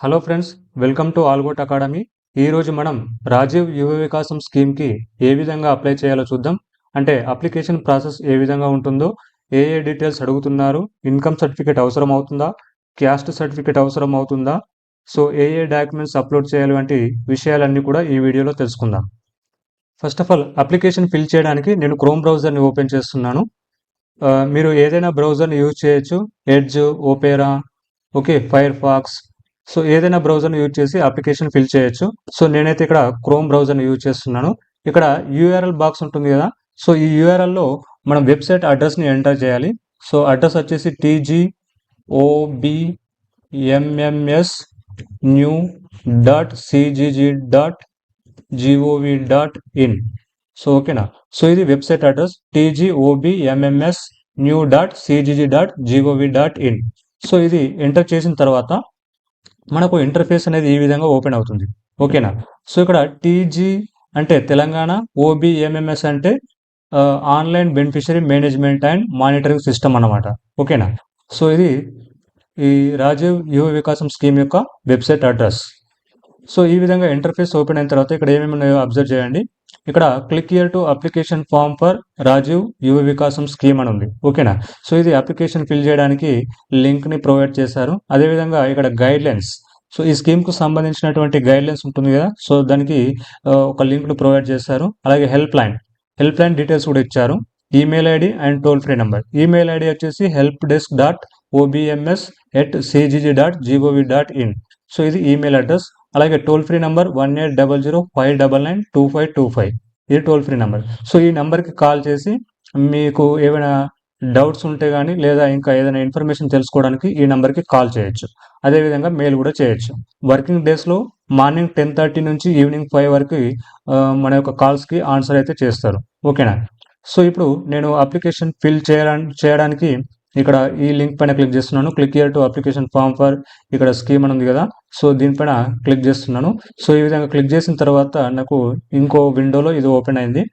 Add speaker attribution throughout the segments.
Speaker 1: Hello friends, welcome to ఆల్గోట్ academy. ఈరోజు మనం రాజీవ్ యువ వికాసం స్కీమ్కి ఏ విధంగా అప్లై చేయాలో చూద్దాం. అంటే అప్లికేషన్ ప్రాసెస్ ఏ విధంగా ఉంటుందో, ఏ డీటెయిల్స్ అడుగుతున్నారు, ఇన్కమ్ సర్టిఫికేట్ అవసరం అవుతుందా, క్యాస్ట్ సర్టిఫికేట్ అవసరం అవుతుందా, సో ఏ డాక్యుమెంట్స్ అప్లోడ్ చేయాలి వంటి విషయాలన్నీ కూడా ఈ వీడియోలో తెలుసుకుందాం. First of all application fill చేయడానికి నేను క్రోమ్ బ్రౌజర్ని ఓపెన్ చేస్తున్నాను. మీరు ఏదైనా బ్రౌజర్ని యూజ్ చేయొచ్చు, Edge, Opera, okay, Firefox. So ఏదైనా బ్రౌజర్ని యూజ్ చేసి అప్లికేషన్ ఫిల్ చేయొచ్చు. సో నేనైతే ఇక్కడ క్రోమ్ బ్రౌజర్ని యూజ్ చేస్తున్నాను. ఇక్కడ యూఆర్ఎల్ బాక్స్ ఉంటుంది కదా, సో ఈ యూఆర్ఎల్లో మనం వెబ్సైట్ అడ్రస్ని ఎంటర్ చేయాలి. సో అడ్రస్ వచ్చేసి tgobmsnew.cgg.gov.in. సో ఓకేనా. సో ఇది వెబ్సైట్ అడ్రస్ tgobmsnew.cgg.gov.in. సో ఇది ఎంటర్ చేసిన తర్వాత మనకు ఇంటర్ఫేస్ అనేది ఈ విధంగా ఓపెన్ అవుతుంది. ఓకేనా. సో ఇక్కడ టీజీ అంటే తెలంగాణ, ఓబిఎంఎంఎస్ అంటే online beneficiary management and monitoring system అన్నమాట. ఓకేనా. సో ఇది ఈ రాజీవ్ యువ వికాసం స్కీమ్ యొక్క వెబ్సైట్ అడ్రస్. సో ఈ విధంగా ఇంటర్ఫేస్ ఓపెన్ అయిన తర్వాత ఇక్కడ ఏమేమి ఉన్నాయో అబ్జర్వ్ చేయండి. ఇక్కడ click here to application form for Rajiv Yuva Vikasam scheme అని ఉంది. ఓకేనా. సో ఇది అప్లికేషన్ ఫిల్ చేయడానికి లింక్ని ప్రొవైడ్ చేశారు. అదేవిధంగా ఇక్కడ గైడ్ లైన్స్, సో ఈ స్కీమ్కు సంబంధించినటువంటి గైడ్ లైన్స్ ఉంటుంది కదా, సో దానికి ఒక లింక్ను ప్రొవైడ్ చేశారు. అలాగే హెల్ప్ లైన్ డీటెయిల్స్ కూడా ఇచ్చారు. Email ID and toll free number. Email ID వచ్చేసి helpdesk.obms@cgg.gov.in. సో ఇది ఈమెయిల్ అడ్రస్. అలాగే టోల్ ఫ్రీ నెంబర్ 1800-599-2525. ఇది టోల్ ఫ్రీ నెంబర్. సో ఈ నెంబర్కి కాల్ చేసి మీకు ఏమైనా డౌట్స్ ఉంటే కానీ లేదా ఇంకా ఏదైనా ఇన్ఫర్మేషన్ తెలుసుకోవడానికి ఈ నెంబర్కి కాల్ చేయొచ్చు. అదేవిధంగా మెయిల్ కూడా చేయొచ్చు. వర్కింగ్ డేస్లో మార్నింగ్ 10:30 నుంచి ఈవినింగ్ 5 వరకు మన యొక్క కాల్స్కి ఆన్సర్ అయితే చేస్తారు. ఓకేనా. సో ఇప్పుడు నేను అప్లికేషన్ ఫిల్ చేయడానికి ఇక్కడ ఈ లింక్ పైన క్లిక్ చేస్తున్నాను. Click here to application form for ఇక్కడ స్కీమ్ అని ఉంది కదా, సో దీనిపైన క్లిక్ చేస్తున్నాను. సో ఈ విధంగా క్లిక్ చేసిన తర్వాత నాకు ఇంకో విండోలో ఇది ఓపెన్ అయింది.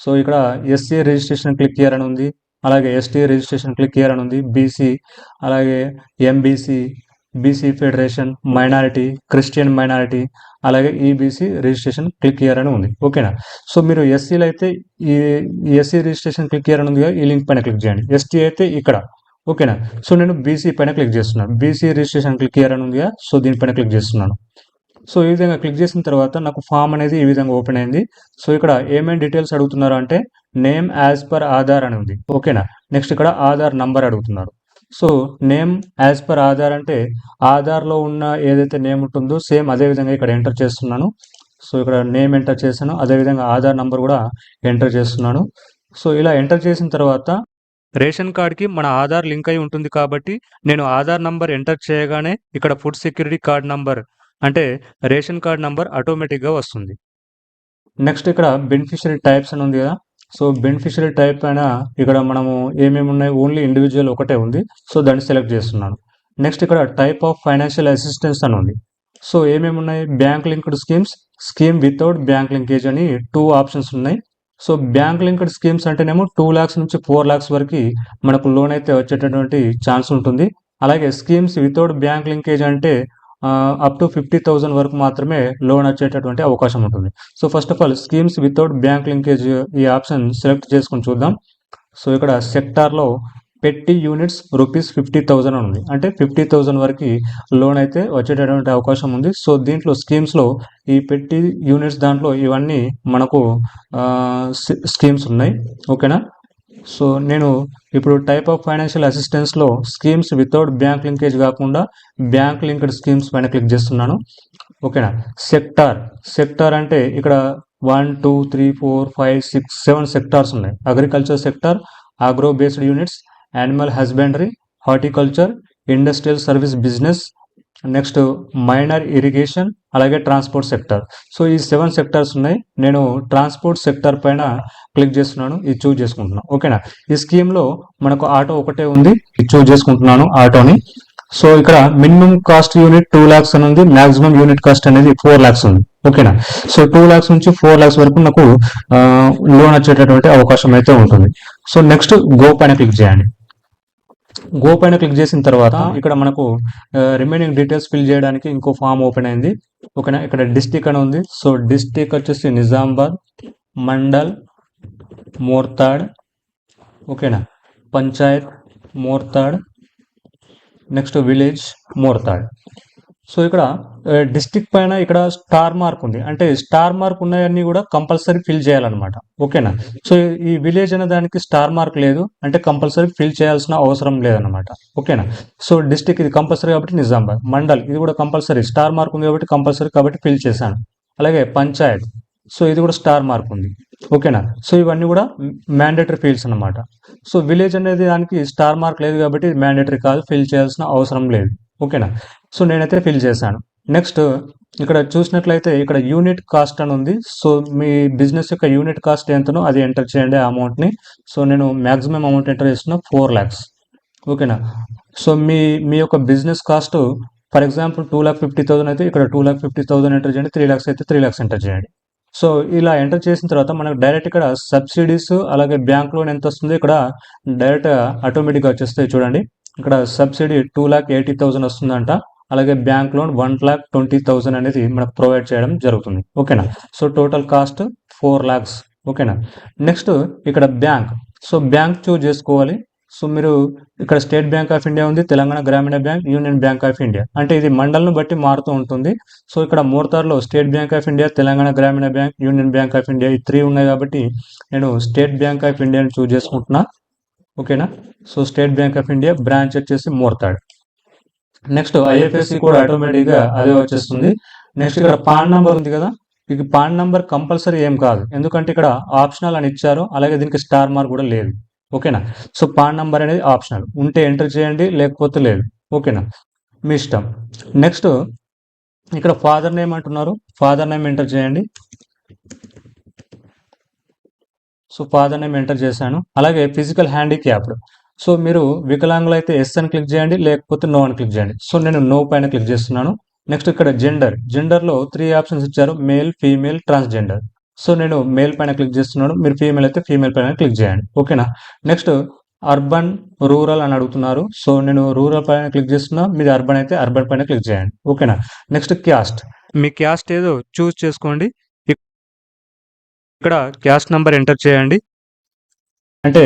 Speaker 1: సో ఇక్కడ ఎస్సీ రిజిస్ట్రేషన్ క్లిక్ హియర్ అని ఉంది. అలాగే ఎస్టీ రిజిస్ట్రేషన్ క్లిక్ హియర్ అని ఉంది. బీసీ, అలాగే MBC, BC federation, minority, Christian minority, అలాగే ఈబీసీ రిజిస్ట్రేషన్ క్లిక్ హియర్ అని ఉంది. ఓకేనా. సో మీరు ఎస్సీలో అయితే ఈ ఎస్సీ రిజిస్ట్రేషన్ క్లిక్ హియర్ అని ఉంది కదా, ఈ లింక్ పైన క్లిక్ చేయండి. ఎస్టీ అయితే ఇక్కడ. ఓకేనా. సో నేను బీసీ పైన క్లిక్ చేస్తున్నాను. బీసీ రిజిస్ట్రేషన్ క్లిక్ హియర్ అని ఉంది కదా, సో దీనిపైన క్లిక్ చేస్తున్నాను. సో ఈ విధంగా క్లిక్ చేసిన తర్వాత నాకు ఫామ్ అనేది ఈ విధంగా ఓపెన్ అయింది. సో ఇక్కడ ఏమేమి డీటెయిల్స్ అడుగుతున్నారు అంటే నేమ్ యాజ్ పర్ ఆధార్ అని ఉంది. ఓకేనా. నెక్స్ట్ ఇక్కడ ఆధార్ నంబర్ అడుగుతున్నారు. So name as per Aadhaar అంటే ఆధార్లో ఉన్న ఏదైతే నేమ్ ఉంటుందో సేమ్ అదే విధంగా ఇక్కడ ఎంటర్ చేస్తున్నాను. సో ఇక్కడ నేమ్ ఎంటర్ చేశాను, అదేవిధంగా ఆధార్ నంబర్ కూడా ఎంటర్ చేస్తున్నాను. సో ఇలా ఎంటర్ చేసిన తర్వాత రేషన్ కార్డ్కి మన ఆధార్ లింక్ అయి ఉంటుంది కాబట్టి నేను ఆధార్ నంబర్ ఎంటర్ చేయగానే ఇక్కడ ఫుడ్ సెక్యూరిటీ కార్డ్ నంబర్ అంటే రేషన్ కార్డ్ నంబర్ ఆటోమేటిక్గా వస్తుంది. నెక్స్ట్ ఇక్కడ బెనిఫిషరీ టైప్స్ అని ఉంది కదా, సో బెనిఫిషరీ టైప్ పైన ఇక్కడ మనము ఏమేమి ఉన్నాయి, ఓన్లీ ఇండివిజువల్ ఒకటే ఉంది. సో దాన్ని సెలెక్ట్ చేస్తున్నాను. నెక్స్ట్ ఇక్కడ టైప్ ఆఫ్ ఫైనాన్షియల్ అసిస్టెన్స్ అని ఉంది. సో ఏమేమి ఉన్నాయి, bank linked schemes, scheme without bank linkage అని 2 ఆప్షన్స్ ఉన్నాయి. సో బ్యాంక్ లింక్డ్ స్కీమ్స్ అంటేనేమో 2 lakhs నుంచి 4 lakhs వరకు మనకు లోన్ అయితే వచ్చేటటువంటి ఛాన్స్ ఉంటుంది. అలాగే స్కీమ్స్ వితౌట్ బ్యాంక్ లింకేజ్ అంటే అప్ టు 50,000 వరకు మాత్రమే లోన్ వచ్చేటటువంటి అవకాశం ఉంటుంది. So first of all schemes without bank linkage ఈ ఆప్షన్ సెలెక్ట్ చేసుకొని చూద్దాం. సో ఇక్కడ సెక్టార్లో పెట్టి యూనిట్స్ ₹50,000 ఉంది. అంటే 50,000 వరకు లోన్ అయితే వచ్చేటటువంటి అవకాశం ఉంది. సో దీంట్లో స్కీమ్స్లో ఈ పెట్టి యూనిట్స్ దాంట్లో ఇవన్నీ మనకు స్కీమ్స్ ఉన్నాయి. ఓకేనా. సో నేను ఇప్పుడు టైప్ ఆఫ్ ఫైనాన్షియల్ అసిస్టెన్స్లో స్కీమ్స్ వితౌట్ బ్యాంక్ లింకేజ్ కాకుండా బ్యాంక్ లింక్డ్ స్కీమ్స్ పైన క్లిక్ చేస్తున్నాను. ఓకేనా. సెక్టార్ అంటే ఇక్కడ 1, 2, 3, 4, 5, 6, 7 సెక్టార్స్ ఉన్నాయి. Agriculture sector, agro based units, animal husbandry, horticulture, industrial service business, next minor irrigation, అలాగే ట్రాన్స్పోర్ట్ సెక్టర్. సో ఈ 7 సెక్టార్స్ ఉన్నాయి. నేను ట్రాన్స్పోర్ట్ సెక్టర్ పైన క్లిక్ చేస్తున్నాను, ఇది చూజ్ చేసుకుంటున్నాను. ఓకేనా. ఈ స్కీమ్లో మనకు ఆటో ఒకటే ఉంది, ఇది చూజ్ చేసుకుంటున్నాను ఆటోని. సో ఇక్కడ మినిమం కాస్ట్ యూనిట్ 2 lakhs అని ఉంది, మాక్సిమం యూనిట్ కాస్ట్ అనేది 4 lakhs ఉంది. ఓకేనా. సో 2 lakhs నుంచి 4 lakhs వరకు నాకు లోన్ వచ్చేటటువంటి అవకాశం అయితే ఉంటుంది. సో నెక్స్ట్ గో పైన క్లిక్ చేయండి. గో పైన క్లిక్ చేసిన తర్వాత ఇక్కడ మనకు రిమైనింగ్ డీటెయిల్స్ ఫిల్ చేయడానికి ఇంకో ఫామ్ ఓపెన్ అయింది. ఓకేనా, ఇక్కడ డిస్టిక్ అని ఉంది. సో డిస్టిక్ వచ్చేసి నిజామాబాద్, మండల్ మోర్తాడ్, ఓకేనా, Panchayat Mortad, next village Mortad. So ఇక్కడ డిస్టిక్ పైన ఇక్కడ స్టార్ మార్క్ ఉంది, అంటే స్టార్ మార్క్ ఉన్నాయన్నీ కూడా కంపల్సరీ ఫిల్ చేయాలన్నమాట. ఓకేనా, సో ఈ విలేజ్ అనే దానికి స్టార్ మార్క్ లేదు, అంటే కంపల్సరీ ఫిల్ చేయాల్సిన అవసరం లేదన్నమాట. ఓకేనా, సో డిస్టిక్ ఇది కంపల్సరీ కాబట్టి నిజామాబాద్. మండల్ ఇది కూడా కంపల్సరీ స్టార్ మార్క్ ఉంది కాబట్టి కంపల్సరీ కాబట్టి ఫిల్ చేశాను. అలాగే పంచాయత్, సో ఇది కూడా స్టార్ మార్క్ ఉంది. ఓకేనా, సో ఇవన్నీ కూడా మ్యాండేటరీ ఫీల్డ్స్ అన్నమాట. సో విలేజ్ అనేది దానికి స్టార్ మార్క్ లేదు కాబట్టి మ్యాండేటరీ కాదు, ఫిల్ చేయాల్సిన అవసరం లేదు. ఓకేనా, సో నేనైతే ఫిల్ చేశాను. నెక్స్ట్ ఇక్కడ చూసినట్లయితే ఇక్కడ యూనిట్ కాస్ట్ అని ఉంది. సో మీ బిజినెస్ యొక్క యూనిట్ కాస్ట్ ఎంతనో అది ఎంటర్ చేయండి ఆ అమౌంట్ని. సో నేను మ్యాక్సిమం అమౌంట్ ఎంటర్ చేస్తున్నా 4 lakhs. ఓకేనా, సో మీ యొక్క బిజినెస్ కాస్ట్ ఫర్ ఎగ్జాంపుల్ 2,50,000 అయితే ఇక్కడ 2,50,000 ఎంటర్ చేయండి. 3 lakhs అయితే 3 lakhs ఎంటర్ చేయండి. సో ఇలా ఎంటర్ చేసిన తర్వాత మనకు డైరెక్ట్ ఇక్కడ సబ్సిడీస్ అలాగే బ్యాంక్ లోన్ ఎంత వస్తుందో ఇక్కడ డైరెక్ట్ ఆటోమేటిక్గా వచ్చేస్తాయి. చూడండి, ఇక్కడ సబ్సిడీ 2,80,000 వస్తుందంట, అలాగే బ్యాంక్ లోన్ 1,20,000 అనేది మనకు ప్రొవైడ్ చేయడం జరుగుతుంది. ఓకేనా, సో టోటల్ కాస్ట్ 4 lakhs. ఓకేనా, నెక్స్ట్ ఇక్కడ బ్యాంక్, సో బ్యాంక్ చూజ్ చేసుకోవాలి. సో మీరు ఇక్కడ స్టేట్ బ్యాంక్ ఆఫ్ ఇండియా ఉంది, Telangana Grameena bank, union bank of India, అంటే ఇది మండల్ను బట్టి మారుతూ ఉంటుంది. సో ఇక్కడ మోర్తార్లో state bank of India, Telangana Grameena bank, union bank of India ఈ 3 ఉన్నాయి కాబట్టి నేను స్టేట్ బ్యాంక్ ఆఫ్ ఇండియాని చూజ్ చేసుకుంటున్నా. ఓకేనా, so state bank of India branch వచ్చేసి మోర్తాడ్. నెక్స్ట్ ఐఎఫ్ఎస్సి కూడా ఆటోమేటిక్గా అదే వచ్చేస్తుంది. నెక్స్ట్ ఇక్కడ పాన్ నంబర్ ఉంది కదా, ఇది పాన్ నంబర్ కంపల్సరీ ఏం కాదు, ఎందుకంటే ఇక్కడ ఆప్షనల్ అని ఇచ్చారు, అలాగే దీనికి స్టార్ మార్క్ కూడా లేదు. ఓకేనా, సో పాన్ నంబర్ అనేది ఆప్షనల్, ఉంటే ఎంటర్ చేయండి లేకపోతే లేదు. ఓకేనా, మీ ఇష్టం. నెక్స్ట్ ఇక్కడ ఫాదర్ నేమ్ అంటున్నారు, ఫాదర్ నేమ్ ఎంటర్ చేయండి. సో ఫాదర్ నేమ్ ఎంటర్ చేశాను. అలాగే ఫిజికల్ హ్యాండిక్యాప్డ్, సో మీరు వికలాంగులు అయితే ఎస్ అని క్లిక్ చేయండి, లేకపోతే నో అని క్లిక్ చేయండి. సో నేను నో పైన క్లిక్ చేస్తున్నాను. నెక్స్ట్ ఇక్కడ జెండర్లో 3 ఆప్షన్స్ ఇచ్చారు, మేల్, ఫీమేల్, ట్రాన్స్జెండర్. సో నేను మేల్ పైన క్లిక్ చేస్తున్నాను, మీరు ఫీమేల్ అయితే ఫీమేల్ పైన క్లిక్ చేయండి. ఓకేనా, నెక్స్ట్ అర్బన్, రూరల్ అని అడుగుతున్నారు. సో నేను రూరల్ పైన క్లిక్ చేస్తున్నా, మీరు అర్బన్ అయితే అర్బన్ పైన క్లిక్ చేయండి. ఓకేనా, నెక్స్ట్ క్యాస్ట్, మీ క్యాస్ట్ ఏదో చూస్ చేసుకోండి. ఇక్కడ క్యాస్ట్ నంబర్ ఎంటర్ చేయండి. అంటే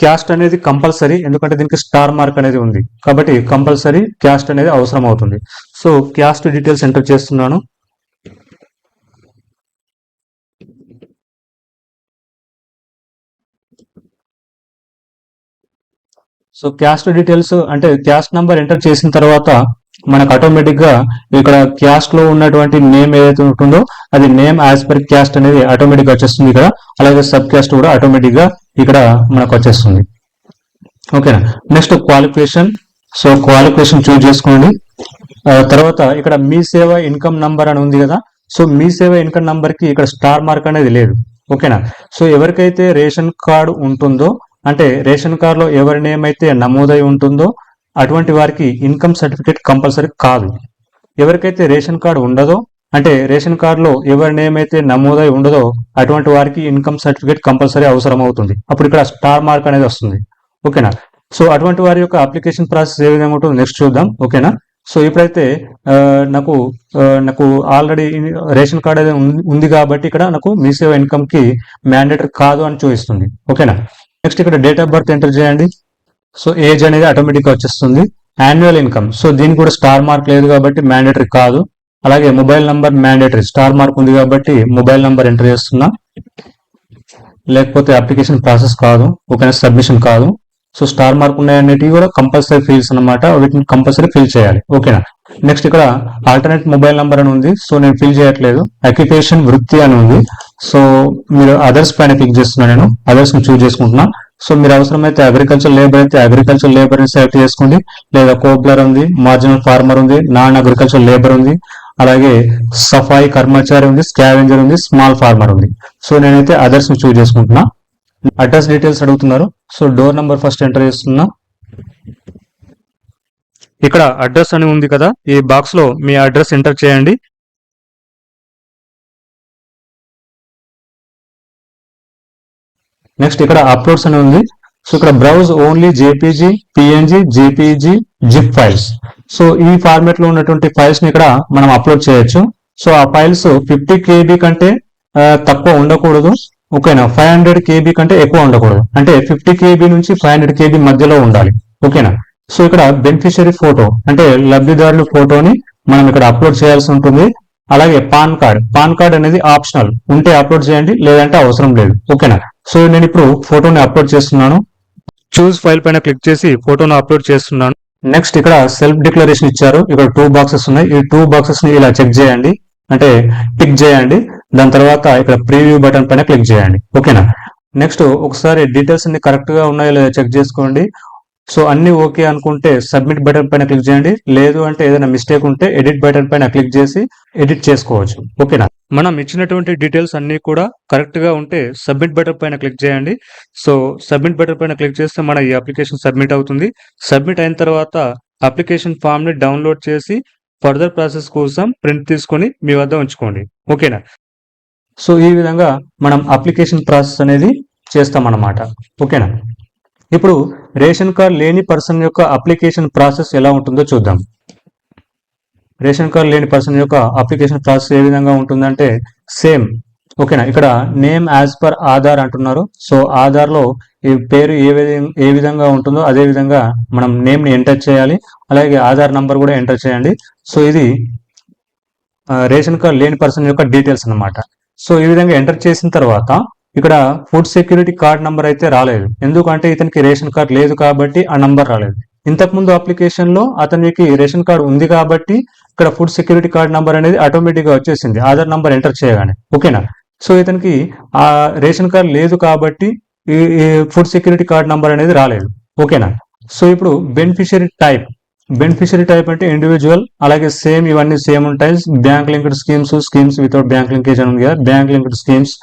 Speaker 1: క్యాస్ట్ అనేది కంపల్సరీ, ఎందుకంటే దీనికి స్టార్ మార్క్ అనేది ఉంది కాబట్టి కంపల్సరీ క్యాస్ట్ అనేది అవసరం అవుతుంది. సో క్యాస్ట్ డీటెయిల్స్ ఎంటర్ చేస్తున్నాను. సో క్యాస్ట్ డీటెయిల్స్ అంటే క్యాస్ట్ నంబర్ ఎంటర్ చేసిన తర్వాత మనకు ఆటోమేటిక్ గా ఇక్కడ క్యాస్ట్ లో ఉన్నటువంటి నేమ్ ఏదైతే ఉంటుందో అది నేమ్ యాజ్ పర్ క్యాస్ట్ అనేది ఆటోమేటిక్ గా వచ్చేస్తుంది ఇక్కడ. అలాగే సబ్ క్యాస్ట్ కూడా ఆటోమేటిక్ గా ఇక్కడ మనకు వచ్చేస్తుంది. ఓకేనా, next qualification, so qualification choose చేసుకోండి. తర్వాత ఇక్కడ మీ సేవ ఇన్కమ్ నంబర్ అని ఉంది కదా, సో మీ సేవ ఇన్కమ్ నంబర్ కి ఇక్కడ స్టార్ మార్క్ అనేది లేదు. ఓకేనా, సో ఎవరికైతే రేషన్ కార్డు ఉంటుందో, అంటే రేషన్ కార్డులో ఎవరి నేమ్ అయితే నమోదై ఉంటుందో అటువంటి వారికి ఇన్కమ్ సర్టిఫికేట్ కంపల్సరీ కాదు. ఎవరికైతే రేషన్ కార్డు ఉండదో, అంటే రేషన్ కార్డులో ఎవరి నేమ్ అయితే నమోదై ఉండదో అటువంటి వారికి ఇన్కమ్ సర్టిఫికేట్ కంపల్సరీ అవసరం అవుతుంది. అప్పుడు ఇక్కడ స్టార్ మార్క్ అనేది వస్తుంది. ఓకేనా, సో అటువంటి వారి యొక్క అప్లికేషన్ ప్రాసెస్ ఏ విధంగా ఉంటుందో నెక్స్ట్ చూద్దాం. ఓకేనా, సో ఇప్పుడైతే నాకు ఆల్రెడీ రేషన్ కార్డ్ అనేది ఉంది కాబట్టి ఇక్కడ నాకు మీ సేవ ఇన్కమ్ కి మ్యాండేటరీ కాదు అని చూపిస్తుంది. ఓకేనా, నెక్స్ట్ ఇక్కడ డేట్ ఆఫ్ బర్త్ ఎంటర్ చేయండి. సో ఏజ్ అనేది ఆటోమేటిక్గా వచ్చేస్తుంది. యాన్యువల్ ఇన్కమ్, సో దీనికి కూడా స్టార్ మార్క్ లేదు కాబట్టి మ్యాండేటరీ కాదు. అలాగే mobile number mandatory, star mark ఉంది కాబట్టి మొబైల్ నంబర్ ఎంటర్ చేస్తున్నా, లేకపోతే అప్లికేషన్ ప్రాసెస్ కాదు. ఓకేనా, సబ్మిషన్ కాదు. సో స్టార్ మార్క్ ఉన్నాయన్నిటివి కూడా కంపల్సరీ ఫీల్డ్స్ అనమాట, వీటిని కంపల్సరీ ఫిల్ చేయాలి. ఓకేనా, నెక్స్ట్ ఇక్కడ ఆల్టర్నేట్ మొబైల్ నంబర్ అని ఉంది, సో నేను ఫిల్ చేయట్లేదు. అక్యుపేషన్ వృత్తి అని ఉంది, సో మీరు అదర్స్ పైన క్లిక్ చేస్తున్నా, నేను అదర్స్ ని చూజ్ చేసుకుంటున్నా. సో మీరు అవసరమైతే అగ్రికల్చర్ లేబర్ అయితే అగ్రికల్చర్ లేబర్ ని సెలెక్ట్ చేసుకోండి, లేదా కోబ్లర్ ఉంది, మార్జినల్ ఫార్మర్ ఉంది, నాన్ అగ్రికల్చర్ లేబర్ ఉంది, అలాగే సఫాయి కర్మచారి ఉంది, స్కావెంజర్ ఉంది, స్మాల్ ఫార్మర్ ఉంది. సో నేనైతే అదర్స్ ని చూజ్ చేసుకుంటున్నా. అడ్రస్ డీటెయిల్స్ అడుగుతున్నారు, so door number first enter చేస్తున్నా. ఇక్కడ అడ్రస్ అని ఉంది కదా, ఈ బాక్స్ లో మీ అడ్రస్ ఎంటర్ చేయండి. నెక్స్ట్ ఇక్కడ అప్లోడ్స్ అని ఉంది, సో ఇక్కడ browse only JPG, PNG, JPG, zip files. So ఈ ఫార్మాట్ లో ఉన్నటువంటి ఫైల్స్ ని ఇక్కడ మనం అప్లోడ్ చేయొచ్చు. సో ఆ ఫైల్స్ 50 KB కంటే తక్కువ ఉండకూడదు. ఓకేనా, 500 KB కంటే ఎక్కువ ఉండకూడదు. అంటే 50 KB నుంచి 500 KB మధ్యలో ఉండాలి. ఓకేనా. సో ఇక్కడ బెనిఫిషియరీ ఫోటో అంటే లబ్ధిదారుల ఫోటోని మనం ఇక్కడ అప్లోడ్ చేయాల్సి ఉంటుంది. అలాగే పాన్ కార్డ్ అనేది ఆప్షనల్, ఉంటే అప్లోడ్ చేయండి, లేదంటే అవసరం లేదు. ఓకేనా. సో నేను ఇప్పుడు ఫోటోని అప్లోడ్ చేస్తున్నాను. చూస్ ఫైల్ పైన క్లిక్ చేసి ఫోటోను అప్లోడ్ చేస్తున్నాను. నెక్స్ట్ ఇక్కడ సెల్ఫ్ డిక్లరేషన్ ఇచ్చారు. ఇక్కడ 2 బాక్సెస్ ఉన్నాయి. ఈ 2 బాక్సెస్ ని ఇలా చెక్ చేయండి, అంటే టిక్ చేయండి. దాని తర్వాత ఇక్కడ ప్రీవ్యూ బటన్ పైన క్లిక్ చేయండి. ఓకేనా. నెక్స్ట్ ఒకసారి డీటెయిల్స్ అన్ని కరెక్ట్ గా ఉన్నాయో లేదో చెక్ చేసుకోండి. సో అన్ని ఓకే అనుకుంటే సబ్మిట్ బటన్ పైన క్లిక్ చేయండి. లేదు అంటే ఏదైనా మిస్టేక్ ఉంటే ఎడిట్ బటన్ పైన క్లిక్ చేసి ఎడిట్ చేసుకోవచ్చు. ఓకేనా. మనం ఇచ్చినటువంటి డీటెయిల్స్ అన్ని కూడా కరెక్ట్ గా ఉంటే సబ్మిట్ బటన్ పైన క్లిక్ చేయండి. సో సబ్మిట్ బటన్ పైన క్లిక్ చేస్తే మన ఈ అప్లికేషన్ సబ్మిట్ అవుతుంది. సబ్మిట్ అయిన తర్వాత అప్లికేషన్ ఫామ్ ని డౌన్లోడ్ చేసి ఫర్దర్ ప్రాసెస్ కోసం ప్రింట్ తీసుకొని మీ వద్ద ఉంచుకోండి. ఓకేనా. సో ఈ విధంగా మనం అప్లికేషన్ ప్రాసెస్ అనేది చేస్తామన్నమాట. ఓకేనా. ఇప్పుడు రేషన్ కార్డ్ లేని పర్సన్ యొక్క అప్లికేషన్ ప్రాసెస్ ఎలా ఉంటుందో చూద్దాం. రేషన్ కార్డ్ లేని పర్సన్ యొక్క అప్లికేషన్ ప్రాసెస్ ఏ విధంగా ఉంటుందంటే సేమ్. ఓకేనా. ఇక్కడ నేమ్ యాజ్ పర్ ఆధార్ అంటున్నారు. సో ఆధార్ లో ఈ పేరు ఏ విధంగా ఉంటుందో అదే విధంగా మనం నేమ్ ని ఎంటర్ చేయాలి. అలాగే ఆధార్ నంబర్ కూడా ఎంటర్ చేయండి. సో ఇది రేషన్ కార్డ్ లేని పర్సన్ యొక్క డీటెయిల్స్ అన్నమాట. సో ఈ విధంగా ఎంటర్ చేసిన తర్వాత ఇక్కడ ఫుడ్ సెక్యూరిటీ కార్డ్ నంబర్ అయితే రాలేదు. ఎందుకంటే ఇతనికి రేషన్ కార్డ్ లేదు కాబట్టి ఆ నంబర్ రాలేదు. ఇంతకుముందు అప్లికేషన్ లో అతనికి రేషన్ కార్డ్ ఉంది కాబట్టి ఇక్కడ ఫుడ్ సెక్యూరిటీ కార్డ్ నంబర్ అనేది ఆటోమేటిక్ గా వచ్చేసింది ఆధార్ నంబర్ ఎంటర్ చేయగానే. ఓకేనా. సో ఇతనికి ఆ రేషన్ కార్డ్ లేదు కాబట్టి ఈ ఫుడ్ సెక్యూరిటీ కార్డ్ నంబర్ అనేది రాలేదు. ఓకేనా. సో ఇప్పుడు బెనిఫిషియరీ టైప్ అంటే ఇండివిజువల్, అలాగే సేమ్ ఇవన్నీ సేమ్ ఉంటాయి. Bank linked schemes without bank linkage అని ఉంది కదా, బ్యాంక్ లింక్డ్ స్కీమ్స్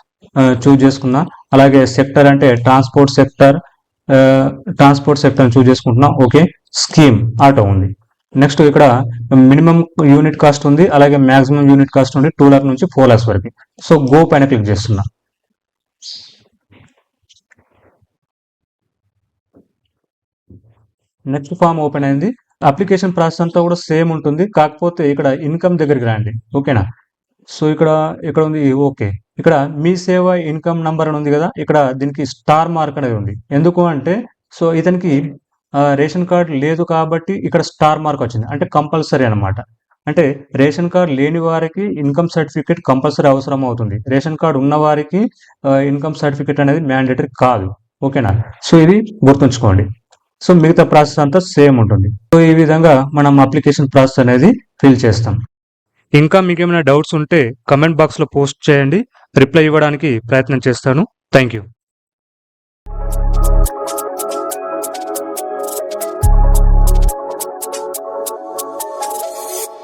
Speaker 1: చూజ్ చేసుకున్నా. అలాగే సెక్టర్ అంటే ట్రాన్స్పోర్ట్ సెక్టర్ చూజ్ చేసుకుంటున్నా. ఓకే. స్కీమ్ ఆటో ఉంది. నెక్స్ట్ ఇక్కడ మినిమం యూనిట్ కాస్ట్ ఉంది, అలాగే మాక్సిమం యూనిట్ కాస్ట్ ఉంది 2 lakhs నుంచి 4 lakhs వరకు. సో గో పైన క్లిక్ చేస్తున్నా. నెక్స్ట్ ఫామ్ ఓపెన్ అయింది. అప్లికేషన్ ప్రాసెస్ అంతా కూడా సేమ్ ఉంటుంది, కాకపోతే ఇక్కడ ఇన్కమ్ దగ్గరికి రండి. ఓకేనా. సో ఇక్కడ ఉంది ఓకే. ఇక్కడ మీ సేవ ఇన్కమ్ నంబర్ అని ఉంది కదా, ఇక్కడ దీనికి స్టార్ మార్క్ అనేది ఉంది. ఎందుకు అంటే సో ఇతనికి రేషన్ కార్డ్ లేదు కాబట్టి ఇక్కడ స్టార్ మార్క్ వచ్చింది, అంటే కంపల్సరీ అనమాట. అంటే రేషన్ కార్డ్ లేని వారికి ఇన్కమ్ సర్టిఫికేట్ కంపల్సరీ అవసరం అవుతుంది. రేషన్ కార్డ్ ఉన్న వారికి ఇన్కమ్ సర్టిఫికేట్ అనేది మ్యాండేటరీ కాదు. ఓకేనా. సో ఇది గుర్తుంచుకోండి. సో మిగతా ప్రాసెస్ అంతా సేమ్ ఉంటుంది. సో ఈ విధంగా మనం అప్లికేషన్ ప్రాసెస్ అనేది ఫిల్ చేస్తాం. ఇంకా మీకు ఏమైనా డౌట్స్ ఉంటే కమెంట్ బాక్స్లో పోస్ట్ చేయండి, రిప్లై ఇవ్వడానికి ప్రయత్నం చేస్తాను. Thank you.